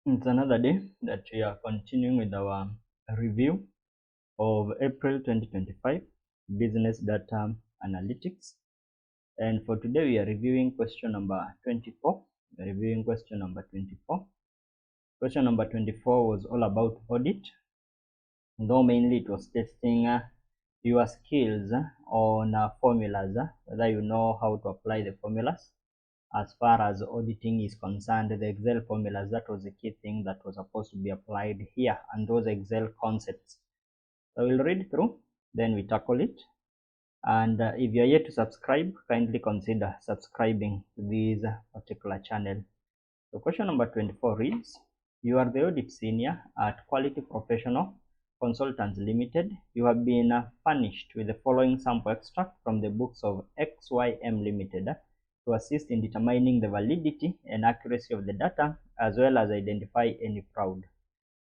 It's another day that we are continuing with our review of April 2025 Business Data Analytics. And for today, we are reviewing question number 24. We are reviewing question number 24. Question number 24 was all about audit, though mainly it was testing your skills on formulas, whether you know how to apply the formulas. As far as auditing is concerned, the Excel formulas, that was the key thing that was supposed to be applied here, and those Excel concepts. So we'll read through, then we tackle it. And if you're yet to subscribe, kindly consider subscribing to this particular channel. So question number 24 reads, you are the audit senior at Quality Professional Consultants Limited. You have been furnished with the following sample extract from the books of XYM Limited to assist in determining the validity and accuracy of the data, as well as identify any fraud.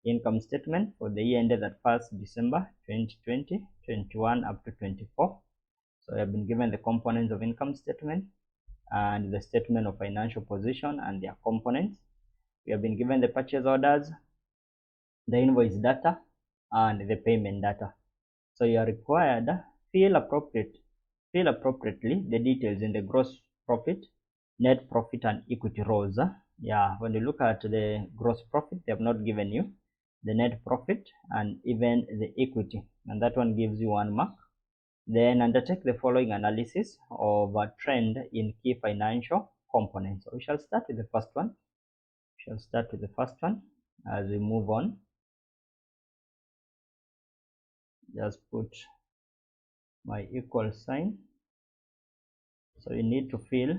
Income statement for the year ended at 1st December 2020, 21 up to 24. So we have been given the components of income statement and the statement of financial position and their components. We have been given the purchase orders, the invoice data, and the payment data. So you are required to fill appropriately the details in the gross profit, net profit, and equity rows. Yeah, when you look at the gross profit, they have not given you the net profit and even the equity, and that one gives you 1 mark. Then undertake the following analysis of a trend in key financial components. So we shall start with the first one. As we move on. Just put my equal sign. So you need to fill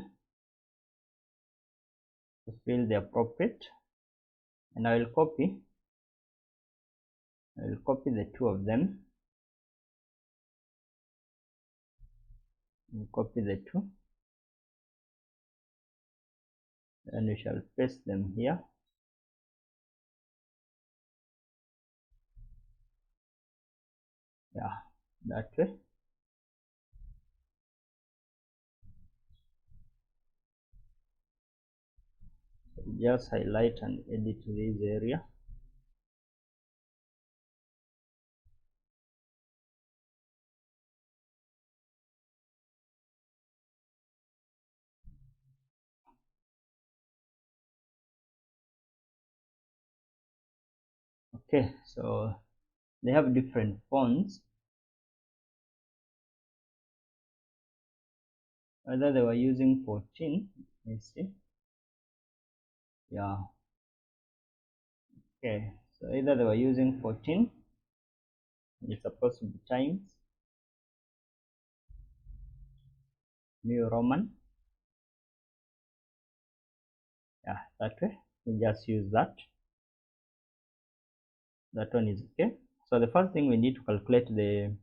the appropriate, and I will copy the two of them. We'll copy the two, and we shall paste them here. Yeah, that way. So just highlight and edit this area. Okay, so they have different fonts. Whether they were using 14, let's see. Yeah. Okay, so either they were using 14, it's supposed to be times New Roman. Yeah, that way. We just use that. That one is okay. So the first thing we need to calculate the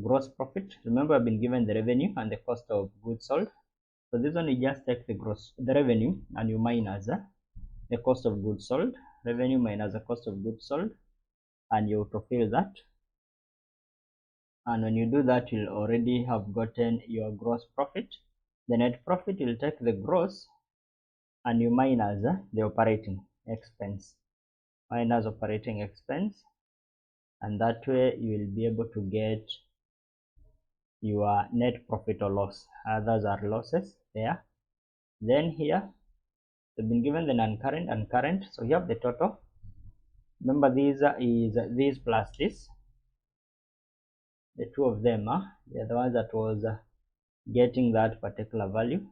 gross profit. Remember, I've been given the revenue and the cost of goods sold. So this one, you just take the revenue and you minus the cost of goods sold. Revenue minus the cost of goods sold, and you autofill that. And when you do that, you'll already have gotten your gross profit. The net profit, you'll take the gross and you minus the operating expense. Minus operating expense, and that way you will be able to get your net profit or loss. Others are losses there. Then here they've been given the non-current and current, so you have the total. Remember, these is this plus this. The two of them they are the ones that was getting that particular value.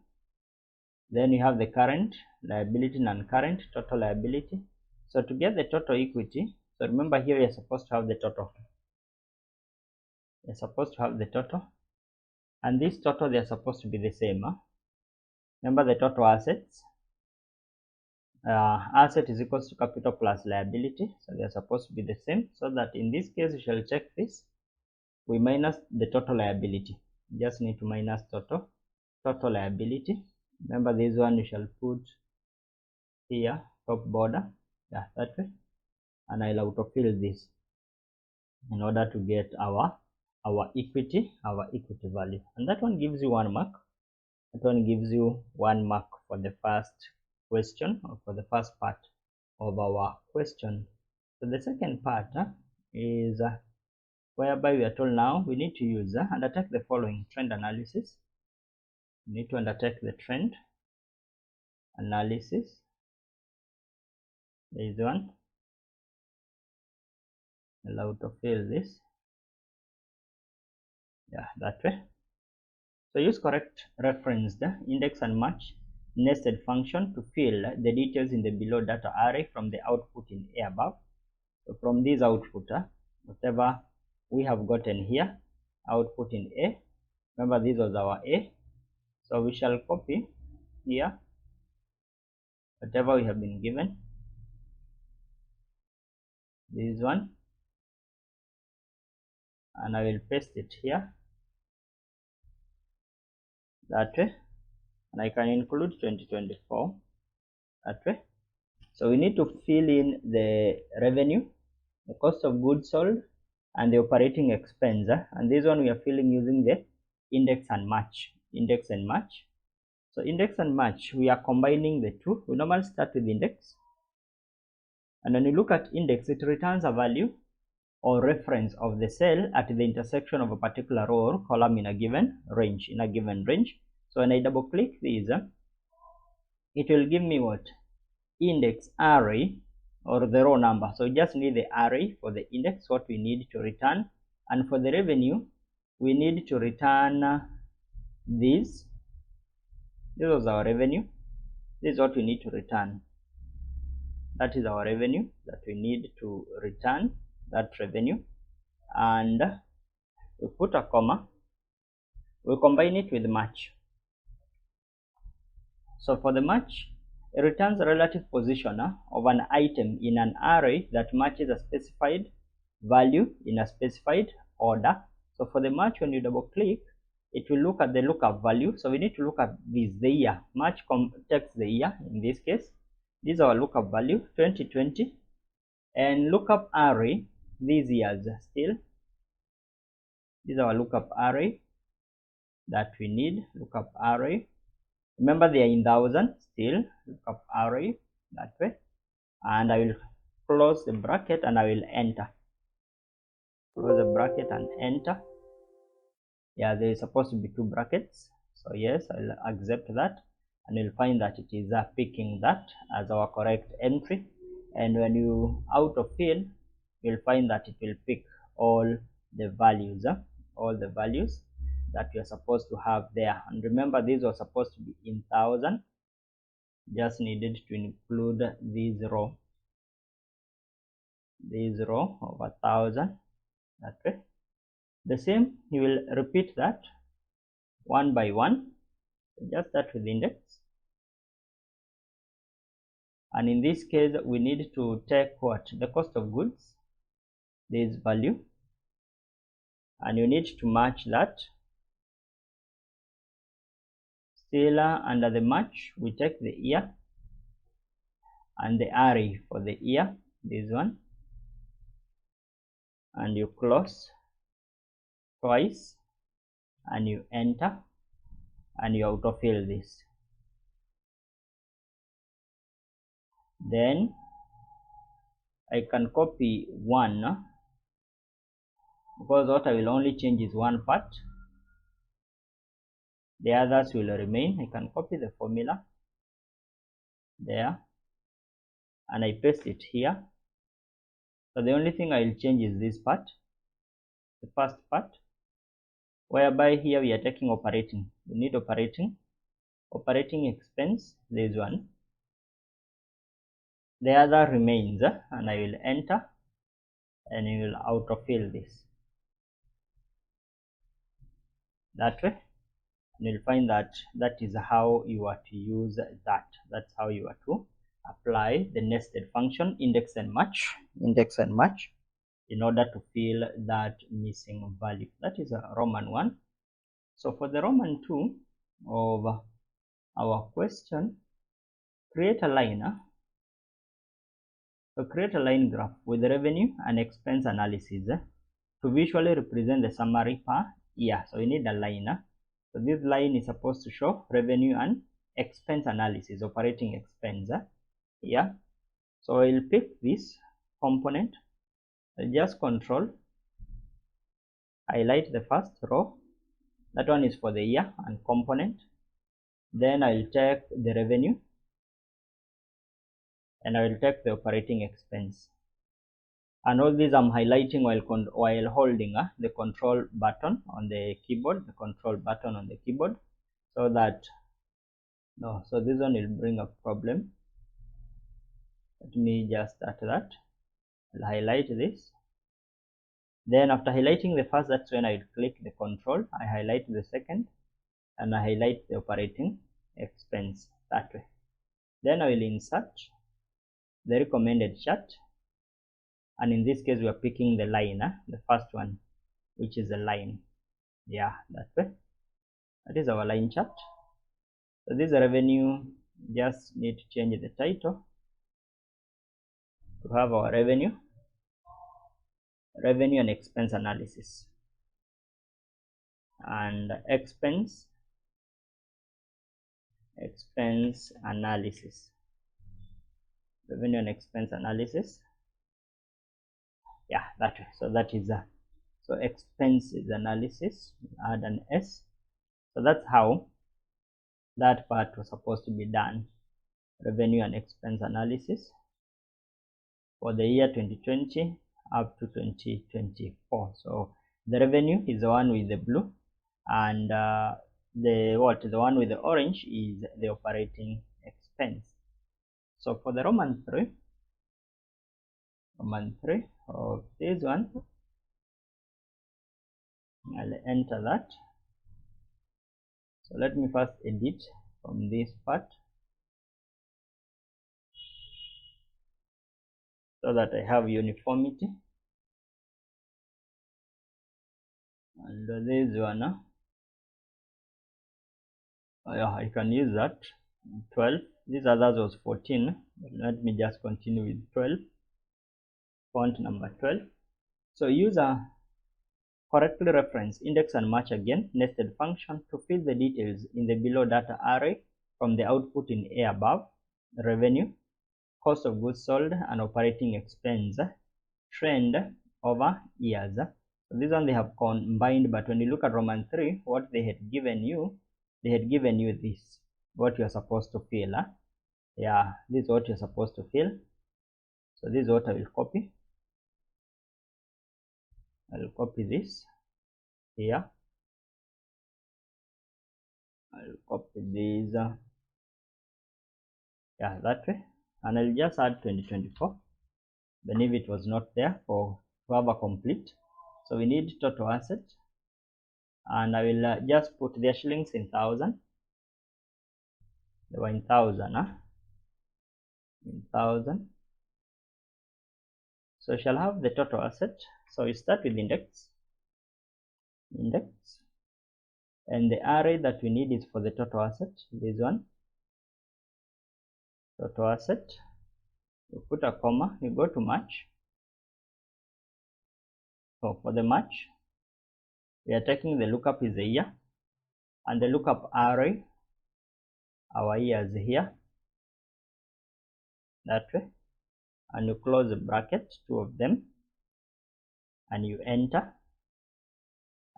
Then you have the current liability, non-current, total liability. So to get the total equity, so remember here you're supposed to have the total. You're supposed to have the total, and this total, they are supposed to be the same. Remember the total assets. Asset is equals to capital plus liability, so they are supposed to be the same. So that in this case, we shall check this. We minus the total liability. You just need to minus total liability. Remember this one, we shall put here top border. Yeah, that way, and I'll autofill this in order to get our equity value, and that one gives you 1 mark. That one gives you 1 mark for the first question, or for the first part. of our question. So the second part is whereby we are told now we need to use undertake the following trend analysis. We need to undertake the trend analysis. There is one. Allow to fill this. Yeah, that way. So use correct referenced index and match nested function to fill the details in the below data array from the output in A above. So from this output, whatever we have gotten here, output in A, remember this was our A, so we shall copy here whatever we have been given, this one, and I will paste it here, that way, and I can include 2024, that way. So we need to fill in the revenue, the cost of goods sold, and the operating expense, and this one we are filling using the index and match. So index and match, we are combining the two. We normally start with index, and when you look at index, it returns a value or reference of the cell at the intersection of a particular row or column in a given range. So when I double click this, it will give me what? Index array or the row number. So we just need the array for the index, what we need to return, and for the revenue we need to return this. This was our revenue. This is what we need to return. That is our revenue that we need to return, that revenue, and we put a comma, we combine it with match. So for the match, it returns a relative position of an item in an array that matches a specified value in a specified order. So for the match, when you double click, it will look at the lookup value. So we need to look at this, the year. Match takes the year in this case. This is our lookup value, 2020, and lookup array, these years still. This is our lookup array that we need, lookup array. Remember they are in thousand still, lookup array, that way. And I will close the bracket and I will enter. Close the bracket and enter. Yeah, there is supposed to be two brackets. So yes, I'll accept that. And you'll find that it is picking that as our correct entry. And when you autofill, you'll find that it will pick all the values, that you are supposed to have there. And remember, these were supposed to be in thousand. Just needed to include this row of 1,000, that way. The same, you will repeat that one by one. Just start with index, and in this case we need to take what? The cost of goods, this value, and you need to match that. Still under the match, we take the year and the array for the year, this one, and you close twice and you enter and you autofill this. Then I can copy one, because what I will only change is one part, the others will remain. I can copy the formula there and I paste it here. So the only thing I will change is this part, the first part, whereby here we are taking operating. We need operating expense, this one. The other remains, and I will enter and you will autofill this, that way. And you'll find that that is how you are to use that. That's how you are to apply the nested function index and match in order to fill that missing value. That is a Roman 1. So for the Roman 2 of our question, create a line. So create a line graph with revenue and expense analysis to visually represent the summary per year. So we need a line. So this line is supposed to show revenue and expense analysis, operating expense here. So I'll pick this component. I'll just control highlight the first row. That one is for the year and component. Then I'll take the revenue and I will take the operating expense. And all these I'm highlighting while holding the control button on the keyboard, so that so this one will bring a problem. Let me just start that. I'll highlight this. Then after highlighting the first, that's when I click the control. I highlight the second and I highlight the operating expense that way. Then I will insert the recommended chart, and in this case we are picking the line, the first one, which is a line. Yeah, that way. That is our line chart. So this revenue, just need to change the title to have our revenue and expense analysis, and expense analysis, revenue and expense analysis. Yeah, that way. So that is so expenses analysis, add an S. So that's how that part was supposed to be done, revenue and expense analysis for the year 2020 up to 2024. So the revenue is the one with the blue, and the one with the orange is the operating expense. So for the Roman 3 of this one, I'll enter that. So let me first edit from this part so that I have uniformity. And this one, yeah, I can use that. 12. This others was 14. Let me just continue with 12. Font number 12. So use a correctly reference, index and match again nested function to fill the details in the below data array from the output in A above: revenue, cost of goods sold, and operating expense trend over years. So this one they have combined, but when you look at Roman 3, what they had given you, this, what you are supposed to fill. Yeah, this is what you're supposed to fill. So this is what I will copy. I will copy this here. I'll copy these, yeah, that way, and I'll just add 2024. Then if it was not there, for to have a complete, so we need total asset, and I will just put their shillings in thousand. They were in thousand, in thousand. So I shall have the total asset. So we start with index, and the array that we need is for the total asset, this one, total asset. You put a comma, you go to match. So for the match, we are taking the lookup is a year, and the lookup array, our years here, that way, and you close the bracket, two of them, and you enter,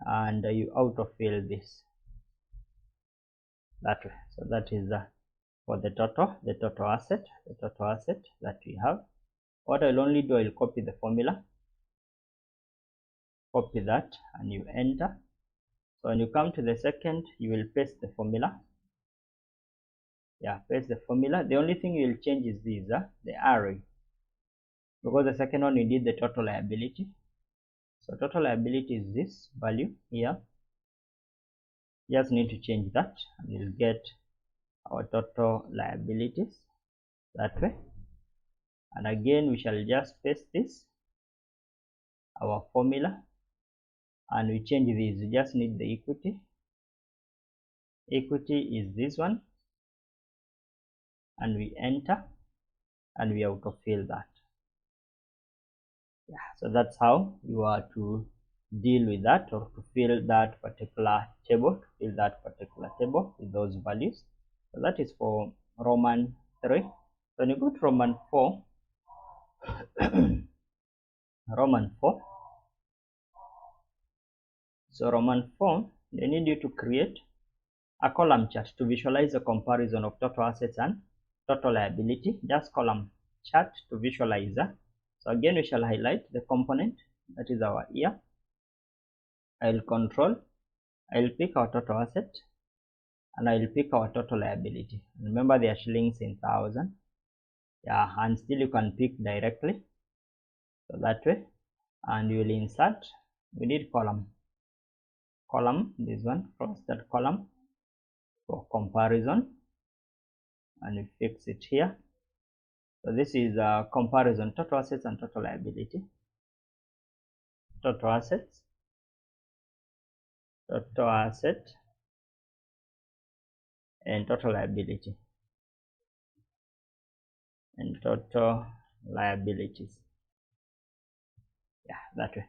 and you autofill this that way. So that is for the total asset, that we have. What I'll only do, I'll copy the formula, copy that, and you enter. So when you come to the second, you will paste the formula. Yeah, paste the formula. The only thing you will change is this, the array, because the second one we did the total liability. So total liability is this value here. Just need to change that, and you'll get our total liabilities that way. And again, we shall just paste this, our formula, and we change this. We just need the equity. Equity is this one, and we enter, and we autofill that. Yeah, so that's how you are to deal with that, or to fill that particular table, with those values. So that is for Roman 3. When you go to Roman 4, Roman 4. So Roman 4, they need you to create a column chart to visualize a comparison of total assets and total liability. Just column chart to visualize. So again, we shall highlight the component, that is our year. I'll pick our total asset, and I'll pick our total liability. Remember, they are shillings in thousand. Yeah, and still you can pick directly, so that way. And you will insert, we need column, this one, cross that column for comparison, and we fix it here. So this is a comparison, total assets and total liability. Total assets, total asset, and total liability, and total liabilities. Yeah, that way.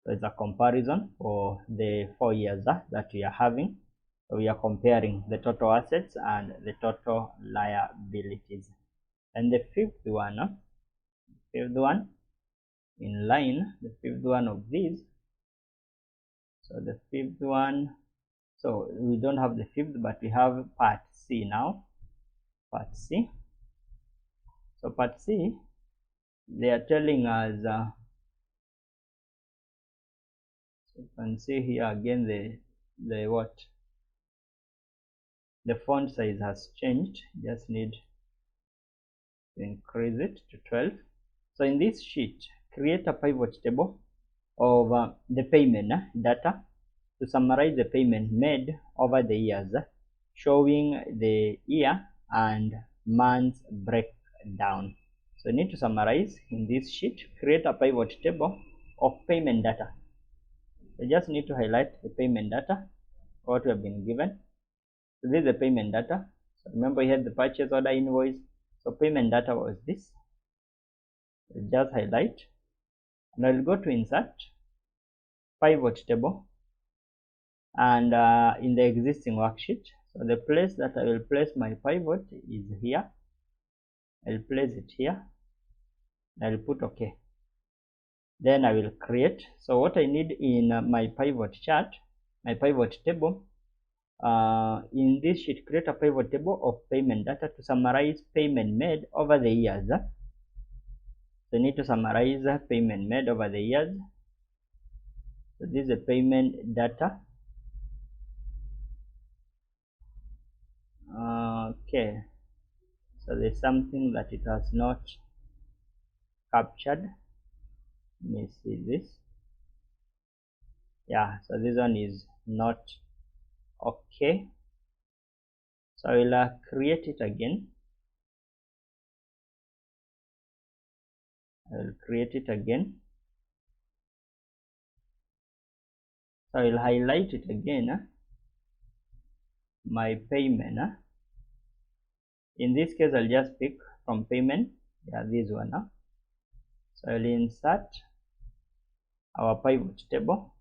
So it's a comparison for the 4 years that we are having. So we are comparing the total assets and the total liabilities. And the fifth one in line, the fifth one of these. So the fifth one, so we don't have the fifth, but we have part C now. Part C. So part C, they are telling us, so you can see here again the what? The font size has changed. Just need to increase it to 12. So in this sheet, create a pivot table of the payment data to summarize the payment made over the years, showing the year and month breakdown. So you need to summarize in this sheet, create a pivot table of payment data. So you just need to highlight the payment data, what we have been given. So this is the payment data. So remember, we had the purchase order invoice. So payment data was this. So just highlight, and I'll go to insert pivot table, and in the existing worksheet, so the place that I will place my pivot is here. I'll place it here. I'll put OK. Then I will create. So what I need in my pivot chart, my pivot table, in this sheet, create a pivot table of payment data to summarize payment made over the years. So you need to summarize payment made over the years. So this is the payment data. Okay, so there's something that it has not captured. Let me see this. Yeah, so this one is not okay. So I will create it again. I will create it again. So I will highlight it again. My payment. In this case, I'll just pick from payment. Yeah, this one. So I'll insert our pivot table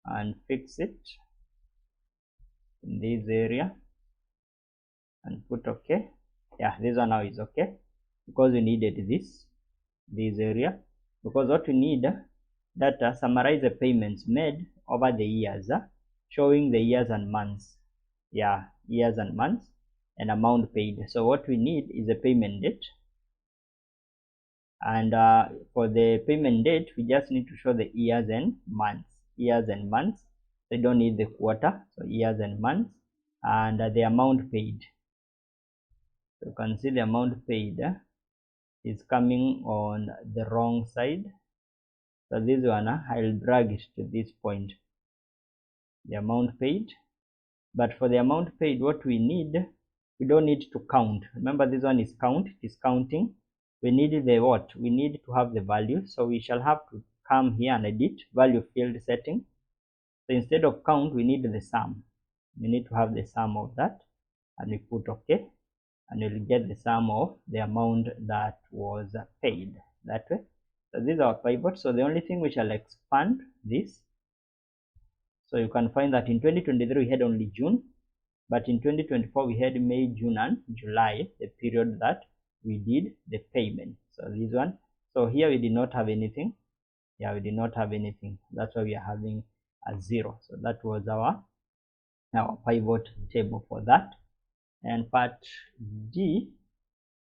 and fix it in this area and put OK. Yeah, this one now is okay, because we needed this area, because what we need data summarize the payments made over the years, showing the years and months. Yeah, years and months and amount paid. So what we need is a payment date, and for the payment date we just need to show the years and months. They don't need the quarter, so years and months, and the amount paid. So you can see the amount paid is coming on the wrong side. So this one I'll drag it to this point, the amount paid. But for the amount paid, what we need, we don't need to count. Remember, this one is count, it is counting. We need the what? We need to have the value. So we shall have to come here and edit value field setting. So instead of count, we need the sum. We need to have the sum of that, and we put OK, and we'll get the sum of the amount that was paid that way. So this is our pivot. So the only thing we shall expand this. So you can find that in 2023 we had only June, but in 2024 we had May, June and July, the period that we did the payment. So this one, so here we did not have anything. Yeah, we did not have anything. That's why we are having a 0. So that was our pivot table for that. And part D,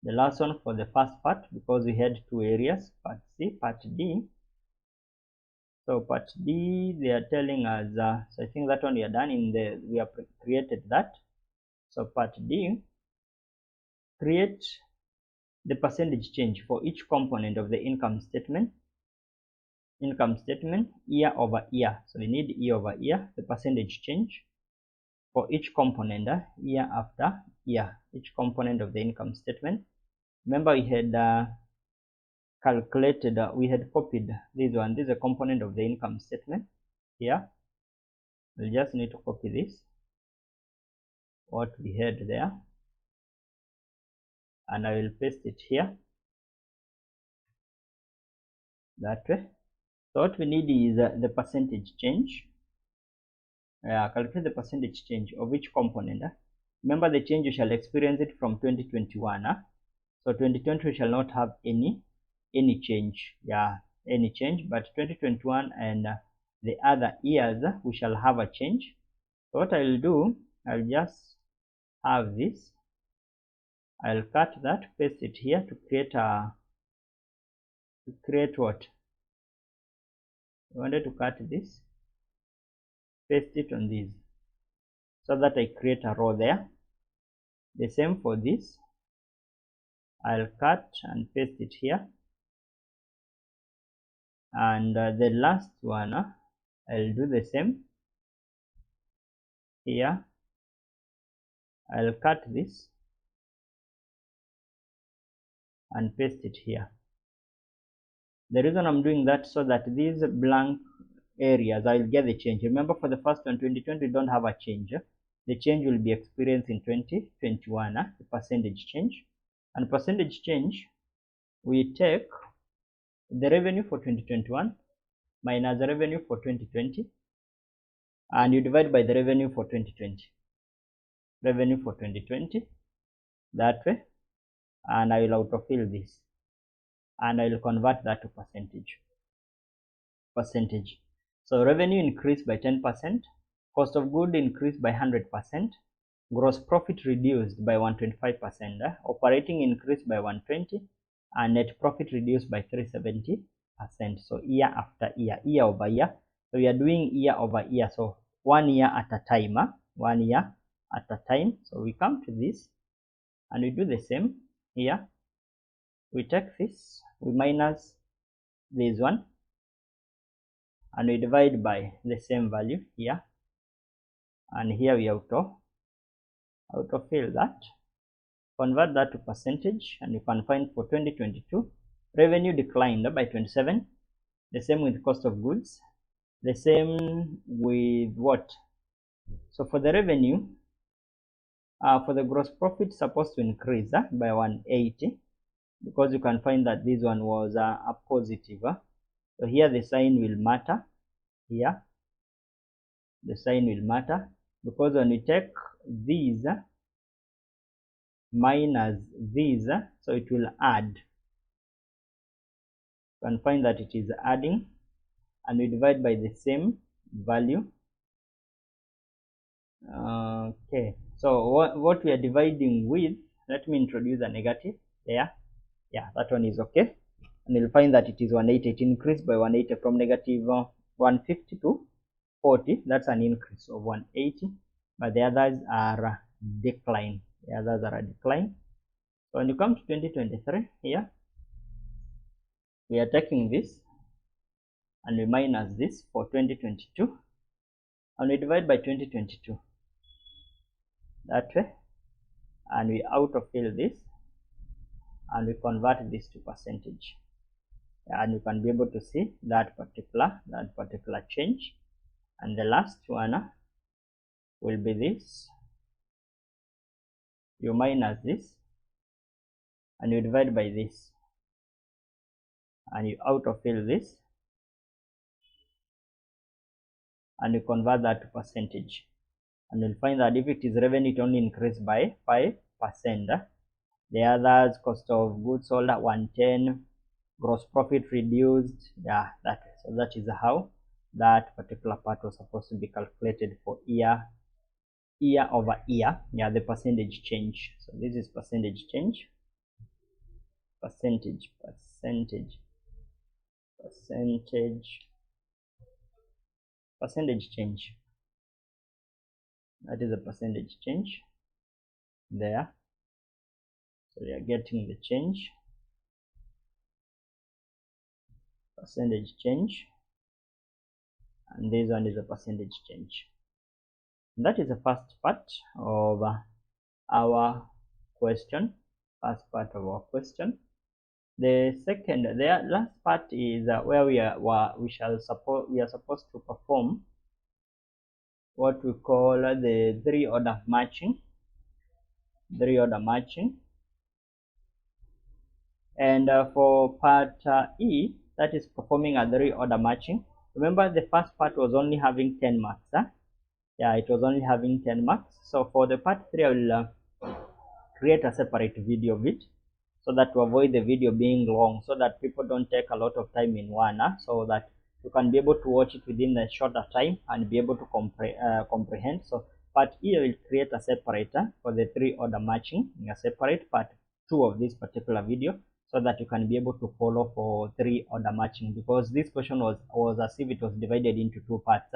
the last one for the first part, because we had two areas, part C, part D. So part D, they are telling us, so I think that one we are done in the, we have created that. So part D, create the percentage change for each component of the income statement year over year. So we need year over year, the percentage change for each component year after year, each component of the income statement. Remember we had calculated, we had copied this one. This is a component of the income statement here. We just need to copy this, what we had there, and I will paste it here that way. So what we need is the percentage change. Calculate the percentage change of each component. Remember the change you shall experience it from 2021. So 2020 we shall not have any change, any change, but 2021 and the other years we shall have a change. So what I will do, I'll just have this, I'll cut that, paste it here to create what I wanted to cut this, paste it on this, so that I create a row there. The same for this, I'll cut and paste it here, and the last one I'll do the same here. I'll cut this and paste it here. The reason I'm doing that, so that these blank areas I'll get the change. Remember, for the first one, 2020, we don't have a change. The change will be experienced in 2021, the percentage change. And percentage change, we take the revenue for 2021 minus the revenue for 2020, and you divide by the revenue for 2020. Revenue for 2020, that way, and I will autofill this, and I will convert that to percentage. So revenue increased by 10%, cost of goods increased by 100%, gross profit reduced by 125%, operating increased by 120%, and net profit reduced by 370%. So year after year, year over year. So we are doing year over year, so 1 year at a time, 1 year at a time. So we come to this and we do the same here. We take this, we minus this one, and we divide by the same value here, and here we autofill that, convert that to percentage, and you can find for 2022 revenue declined by 27%. The same with cost of goods, the same with what? So for the revenue, for the gross profit, supposed to increase by 180, because you can find that this one was a positive. So here the sign will matter. Here the sign will matter, because when we take these minus these, so it will add. You can find that it is adding, and we divide by the same value. Okay, so what we are dividing with, let me introduce a negative there. Yeah, that one is okay, and you'll find that it is 180. It increased by 180 from negative 150 to 40. That's an increase of 180, but the others are decline. The others are a decline. So when you come to 2023 here, we are taking this and we minus this for 2022, and we divide by 2022 that way, and we autofill this, and we convert this to percentage, and you can be able to see that particular change. And the last one will be this. You minus this and you divide by this, and you autofill this, and you convert that to percentage, and you'll find that if it is revenue, it only increased by 5%. The others, cost of goods sold at 110, gross profit reduced. Yeah, that is how that particular part was supposed to be calculated for year over year. Yeah, the percentage change. So this is percentage change, percentage change. That is a percentage change there. So we are getting the change, percentage change, and this one is a percentage change. That is the first part of our question. First part of our question. The last part is where we are supposed to perform what we call the three order matching. And for part E, that is performing a three order matching. Remember, the first part was only having 10 marks. Yeah, it was only having 10 marks. So for the part 3, I will create a separate video of it, so that to avoid the video being long, so that people don't take a lot of time in one, so that you can be able to watch it within a shorter time and be able to comprehend. So part E will create a separator for the three order matching, a separate part 2 of this particular video, so that you can be able to follow for three order matching, because this question was as if it was divided into two parts.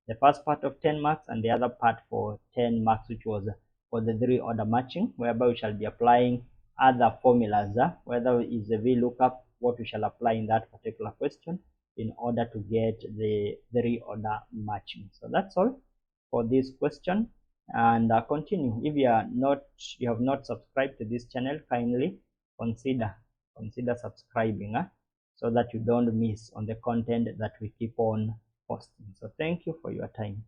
The first part of 10 marks and the other part for 10 marks, which was for the three order matching, whereby we shall be applying other formulas, whether is the VLOOKUP, what we shall apply in that particular question in order to get the three order matching. So that's all for this question. And continue. If you have not subscribed to this channel, kindly consider subscribing, so that you don't miss on the content that we keep on posting. So thank you for your time.